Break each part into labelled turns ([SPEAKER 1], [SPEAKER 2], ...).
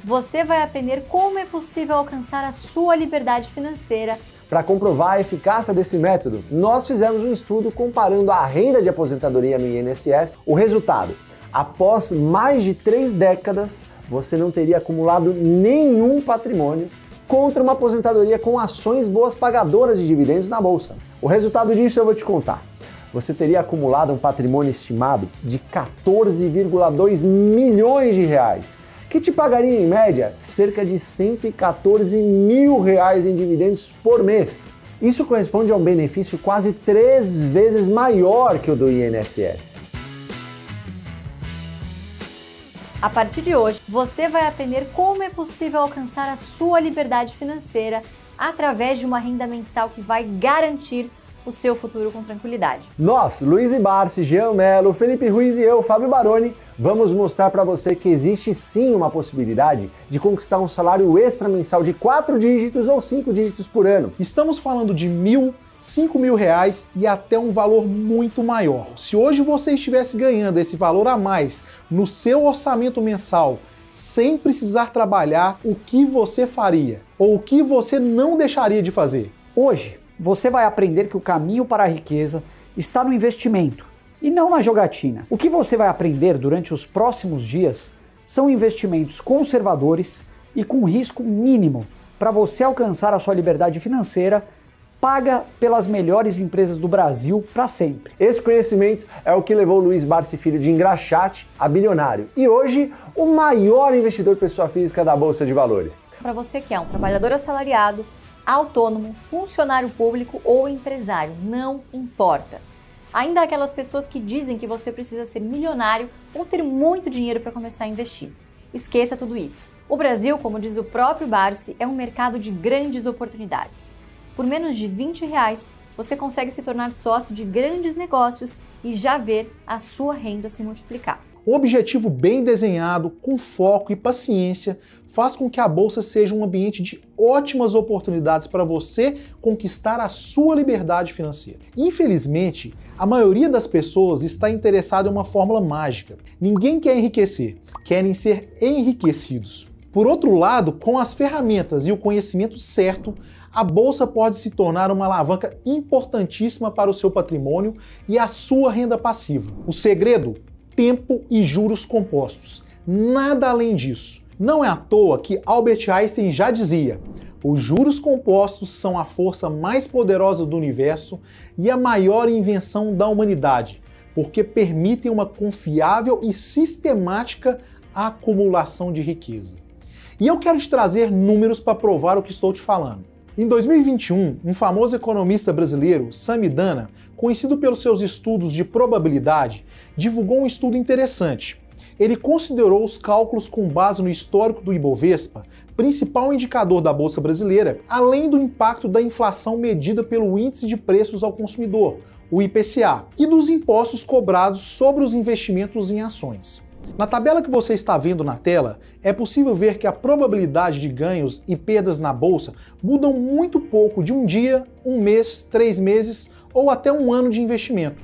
[SPEAKER 1] você vai aprender como é possível alcançar a sua liberdade financeira.
[SPEAKER 2] Para comprovar a eficácia desse método, nós fizemos um estudo comparando a renda de aposentadoria no INSS. O resultado: após mais de 3 décadas, você não teria acumulado nenhum patrimônio contra uma aposentadoria com ações boas pagadoras de dividendos na bolsa. O resultado disso eu vou te contar. Você teria acumulado um patrimônio estimado de 14,2 milhões de reais, que te pagaria em média cerca de 114 mil reais em dividendos por mês. Isso corresponde a um benefício quase 3 vezes maior que o do INSS.
[SPEAKER 1] A partir de hoje, você vai aprender como é possível alcançar a sua liberdade financeira através de uma renda mensal que vai garantir o seu futuro com tranquilidade.
[SPEAKER 2] Nós, Luiz Barsi, Jean Mello, Felipe Ruiz e eu, Fábio Baroni, vamos mostrar para você que existe sim uma possibilidade de conquistar um salário extra mensal de 4 dígitos ou 5 dígitos por ano.
[SPEAKER 3] Estamos falando de 1.000, 5 mil reais e até um valor muito maior. Se hoje você estivesse ganhando esse valor a mais no seu orçamento mensal, sem precisar trabalhar, o que você faria? Ou o que você não deixaria de fazer?
[SPEAKER 4] Hoje, você vai aprender que o caminho para a riqueza está no investimento e não na jogatina. O que você vai aprender durante os próximos dias são investimentos conservadores e com risco mínimo para você alcançar a sua liberdade financeira, paga pelas melhores empresas do Brasil para sempre.
[SPEAKER 2] Esse conhecimento é o que levou o Luiz Barsi Filho de engraxate a bilionário e hoje o maior investidor pessoa física da Bolsa de Valores.
[SPEAKER 1] Para você que é um trabalhador assalariado, autônomo, funcionário público ou empresário, não importa. Ainda há aquelas pessoas que dizem que você precisa ser milionário ou ter muito dinheiro para começar a investir. Esqueça tudo isso. O Brasil, como diz o próprio Barsi, é um mercado de grandes oportunidades. Por menos de R$20, você consegue se tornar sócio de grandes negócios e já ver a sua renda se multiplicar.
[SPEAKER 3] Um objetivo bem desenhado, com foco e paciência, faz com que a Bolsa seja um ambiente de ótimas oportunidades para você conquistar a sua liberdade financeira. Infelizmente, a maioria das pessoas está interessada em uma fórmula mágica. Ninguém quer enriquecer, querem ser enriquecidos. Por outro lado, com as ferramentas e o conhecimento certo, a Bolsa pode se tornar uma alavanca importantíssima para o seu patrimônio e a sua renda passiva. O segredo? Tempo e juros compostos. Nada além disso. Não é à toa que Albert Einstein já dizia: os juros compostos são a força mais poderosa do universo e a maior invenção da humanidade, porque permitem uma confiável e sistemática acumulação de riqueza. E eu quero te trazer números para provar o que estou te falando. Em 2021, um famoso economista brasileiro, Samidana, conhecido pelos seus estudos de probabilidade, divulgou um estudo interessante. Ele considerou os cálculos com base no histórico do Ibovespa, principal indicador da Bolsa Brasileira, além do impacto da inflação medida pelo Índice de Preços ao Consumidor, o IPCA, e dos impostos cobrados sobre os investimentos em ações. Na tabela que você está vendo na tela, é possível ver que a probabilidade de ganhos e perdas na bolsa mudam muito pouco de um dia, um mês, 3 meses ou até um ano de investimento.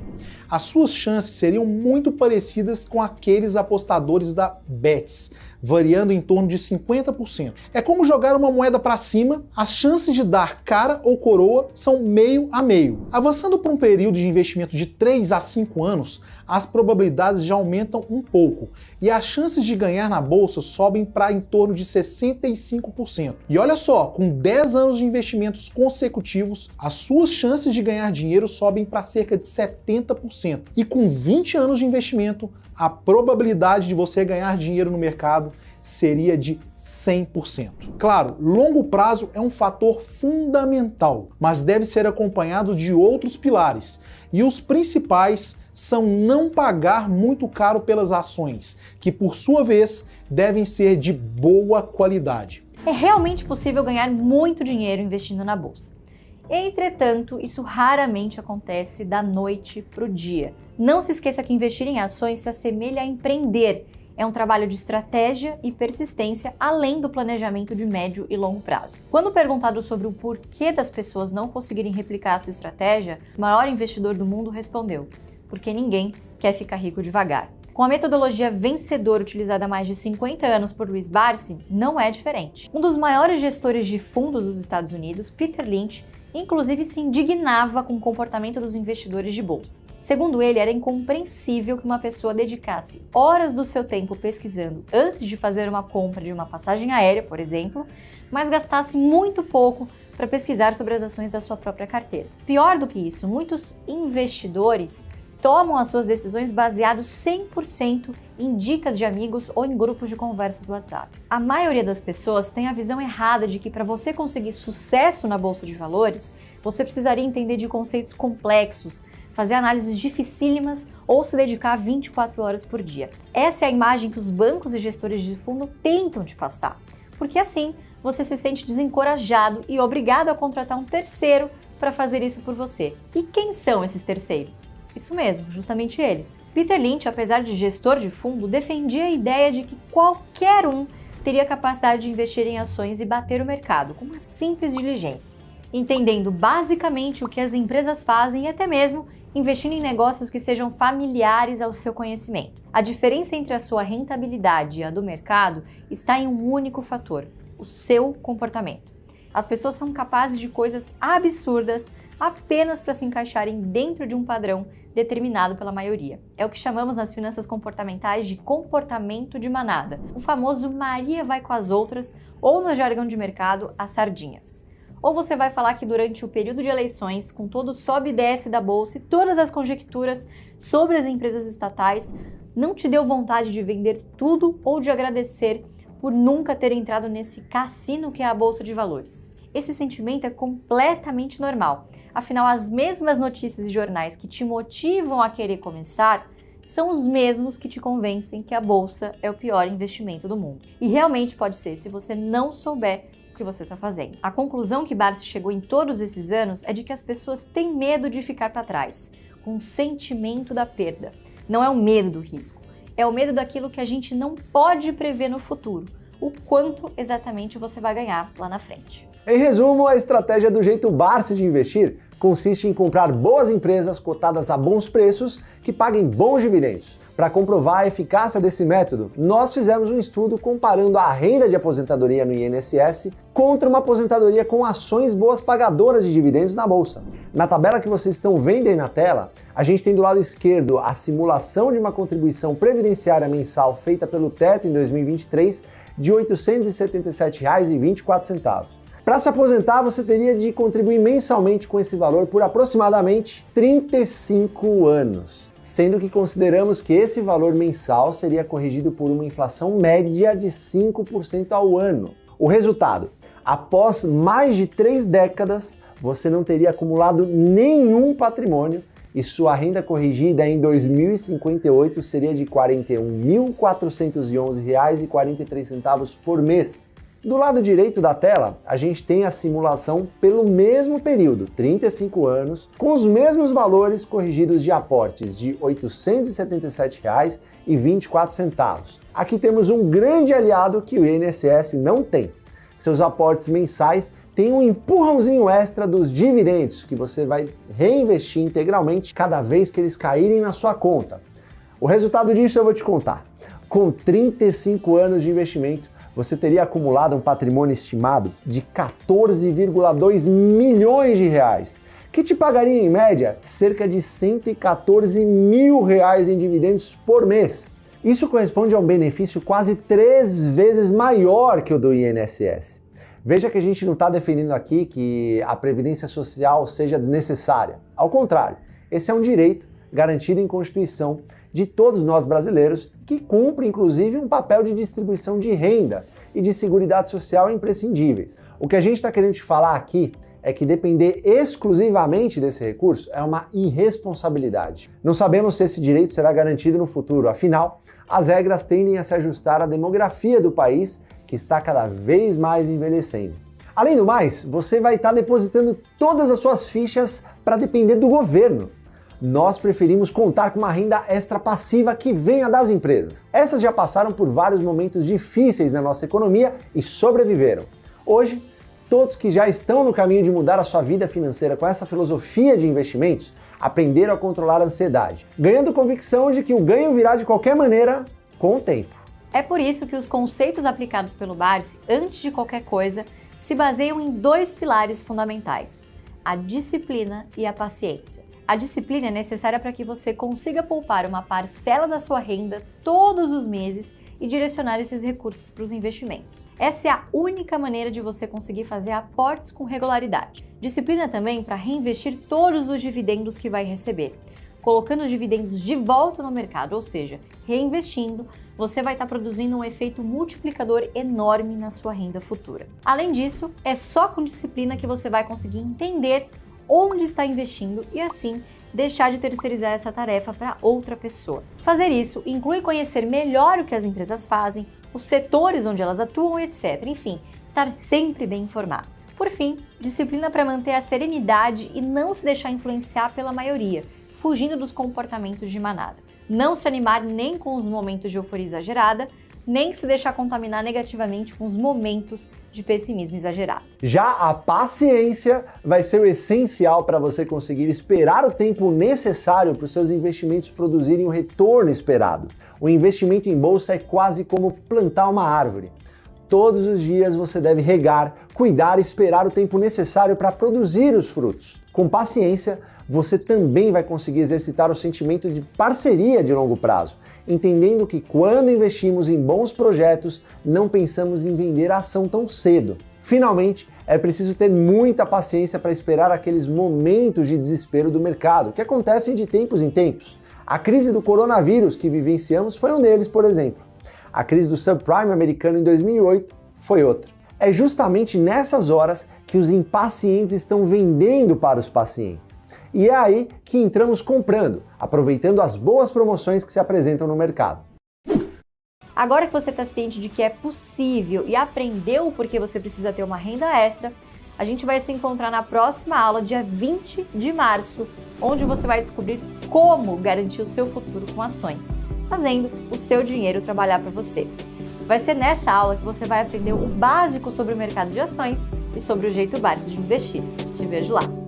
[SPEAKER 3] As suas chances seriam muito parecidas com aqueles apostadores da Bets, variando em torno de 50%. É como jogar uma moeda para cima, as chances de dar cara ou coroa são meio a meio. Avançando por um período de investimento de 3 a 5 anos, as probabilidades já aumentam um pouco e as chances de ganhar na bolsa sobem para em torno de 65%. E olha só, com 10 anos de investimentos consecutivos, as suas chances de ganhar dinheiro sobem para cerca de 70%. E com 20 anos de investimento, a probabilidade de você ganhar dinheiro no mercado seria de 100%. Claro, longo prazo é um fator fundamental, mas deve ser acompanhado de outros pilares. E os principais são não pagar muito caro pelas ações, que por sua vez devem ser de boa qualidade.
[SPEAKER 1] É realmente possível ganhar muito dinheiro investindo na bolsa. Entretanto, isso raramente acontece da noite para o dia. Não se esqueça que investir em ações se assemelha a empreender. É um trabalho de estratégia e persistência, além do planejamento de médio e longo prazo. Quando perguntado sobre o porquê das pessoas não conseguirem replicar a sua estratégia, o maior investidor do mundo respondeu: porque ninguém quer ficar rico devagar. Com a metodologia vencedora utilizada há mais de 50 anos por Louis Barsi, não é diferente. Um dos maiores gestores de fundos dos Estados Unidos, Peter Lynch, inclusive se indignava com o comportamento dos investidores de bolsa. Segundo ele, era incompreensível que uma pessoa dedicasse horas do seu tempo pesquisando antes de fazer uma compra de uma passagem aérea, por exemplo, mas gastasse muito pouco para pesquisar sobre as ações da sua própria carteira. Pior do que isso, muitos investidores tomam as suas decisões baseados 100% em dicas de amigos ou em grupos de conversa do WhatsApp. A maioria das pessoas tem a visão errada de que para você conseguir sucesso na bolsa de valores, você precisaria entender de conceitos complexos, fazer análises dificílimas ou se dedicar 24 horas por dia. Essa é a imagem que os bancos e gestores de fundo tentam te passar, porque assim você se sente desencorajado e obrigado a contratar um terceiro para fazer isso por você. E quem são esses terceiros? Isso mesmo, justamente eles. Peter Lynch, apesar de gestor de fundo, defendia a ideia de que qualquer um teria capacidade de investir em ações e bater o mercado com uma simples diligência, entendendo basicamente o que as empresas fazem e até mesmo investindo em negócios que sejam familiares ao seu conhecimento. A diferença entre a sua rentabilidade e a do mercado está em um único fator: o seu comportamento. As pessoas são capazes de coisas absurdas apenas para se encaixarem dentro de um padrão determinado pela maioria. É o que chamamos nas finanças comportamentais de comportamento de manada, o famoso Maria vai com as outras, ou no jargão de mercado, as sardinhas. Ou você vai falar que durante o período de eleições, com todo o sobe e desce da bolsa e todas as conjecturas sobre as empresas estatais, não te deu vontade de vender tudo ou de agradecer por nunca ter entrado nesse cassino que é a bolsa de valores. Esse sentimento é completamente normal. Afinal, as mesmas notícias e jornais que te motivam a querer começar são os mesmos que te convencem que a bolsa é o pior investimento do mundo. E realmente pode ser, se você não souber o que você está fazendo. A conclusão que Barsi chegou em todos esses anos é de que as pessoas têm medo de ficar para trás, com o sentimento da perda. Não é o medo do risco, é o medo daquilo que a gente não pode prever no futuro, o quanto exatamente você vai ganhar lá na frente.
[SPEAKER 2] Em resumo, a estratégia do jeito Barsi de investir consiste em comprar boas empresas cotadas a bons preços que paguem bons dividendos. Para comprovar a eficácia desse método, nós fizemos um estudo comparando a renda de aposentadoria no INSS contra uma aposentadoria com ações boas pagadoras de dividendos na bolsa. Na tabela que vocês estão vendo aí na tela, a gente tem do lado esquerdo a simulação de uma contribuição previdenciária mensal feita pelo Teto em 2023 de R$ 877,24. Para se aposentar, você teria de contribuir mensalmente com esse valor por aproximadamente 35 anos, sendo que consideramos que esse valor mensal seria corrigido por uma inflação média de 5% ao ano. O resultado: após mais de 3 décadas, você não teria acumulado nenhum patrimônio e sua renda corrigida em 2058 seria de R$ 41.411,43 por mês. Do lado direito da tela, a gente tem a simulação pelo mesmo período, 35 anos, com os mesmos valores corrigidos de aportes de R$ 877,24. Aqui temos um grande aliado que o INSS não tem. Seus aportes mensais têm um empurrãozinho extra dos dividendos, que você vai reinvestir integralmente cada vez que eles caírem na sua conta. O resultado disso eu vou te contar. Com 35 anos de investimento, você teria acumulado um patrimônio estimado de 14,2 milhões de reais, que te pagaria em média cerca de 114 mil reais em dividendos por mês. Isso corresponde a um benefício quase 3 vezes maior que o do INSS. Veja que a gente não está defendendo aqui que a previdência social seja desnecessária. Ao contrário, esse é um direito garantido em Constituição de todos nós brasileiros, que cumpre inclusive um papel de distribuição de renda e de seguridade social imprescindíveis. O que a gente está querendo te falar aqui é que depender exclusivamente desse recurso é uma irresponsabilidade. Não sabemos se esse direito será garantido no futuro, afinal, as regras tendem a se ajustar à demografia do país, que está cada vez mais envelhecendo. Além do mais, você vai estar depositando todas as suas fichas para depender do governo. Nós preferimos contar com uma renda extra passiva que venha das empresas. Essas já passaram por vários momentos difíceis na nossa economia e sobreviveram. Hoje, todos que já estão no caminho de mudar a sua vida financeira com essa filosofia de investimentos aprenderam a controlar a ansiedade, ganhando convicção de que o ganho virá de qualquer maneira com o tempo.
[SPEAKER 1] É por isso que os conceitos aplicados pelo Barsi, antes de qualquer coisa, se baseiam em 2 pilares fundamentais: a disciplina e a paciência. A disciplina é necessária para que você consiga poupar uma parcela da sua renda todos os meses e direcionar esses recursos para os investimentos. Essa é a única maneira de você conseguir fazer aportes com regularidade. Disciplina também para reinvestir todos os dividendos que vai receber. Colocando os dividendos de volta no mercado, ou seja, reinvestindo, você vai estar produzindo um efeito multiplicador enorme na sua renda futura. Além disso, é só com disciplina que você vai conseguir entender onde está investindo e assim deixar de terceirizar essa tarefa para outra pessoa. Fazer isso inclui conhecer melhor o que as empresas fazem, os setores onde elas atuam, etc. Enfim, estar sempre bem informado. Por fim, disciplina para manter a serenidade e não se deixar influenciar pela maioria, fugindo dos comportamentos de manada. Não se animar nem com os momentos de euforia exagerada, nem se deixar contaminar negativamente com os momentos de pessimismo exagerado.
[SPEAKER 2] Já a paciência vai ser o essencial para você conseguir esperar o tempo necessário para os seus investimentos produzirem o retorno esperado. O investimento em bolsa é quase como plantar uma árvore. Todos os dias você deve regar, cuidar e esperar o tempo necessário para produzir os frutos. Com paciência, você também vai conseguir exercitar o sentimento de parceria de longo prazo, entendendo que quando investimos em bons projetos, não pensamos em vender a ação tão cedo. Finalmente, é preciso ter muita paciência para esperar aqueles momentos de desespero do mercado, que acontecem de tempos em tempos. A crise do coronavírus que vivenciamos foi um deles, por exemplo. A crise do subprime americano em 2008 foi outra. É justamente nessas horas que os impacientes estão vendendo para os pacientes. E é aí que entramos comprando, aproveitando as boas promoções que se apresentam no mercado.
[SPEAKER 1] Agora que você está ciente de que é possível e aprendeu o porquê você precisa ter uma renda extra, a gente vai se encontrar na próxima aula, dia 20 de março, onde você vai descobrir como garantir o seu futuro com ações, fazendo o seu dinheiro trabalhar para você. Vai ser nessa aula que você vai aprender o básico sobre o mercado de ações e sobre o jeito Barsi de investir. Te vejo lá!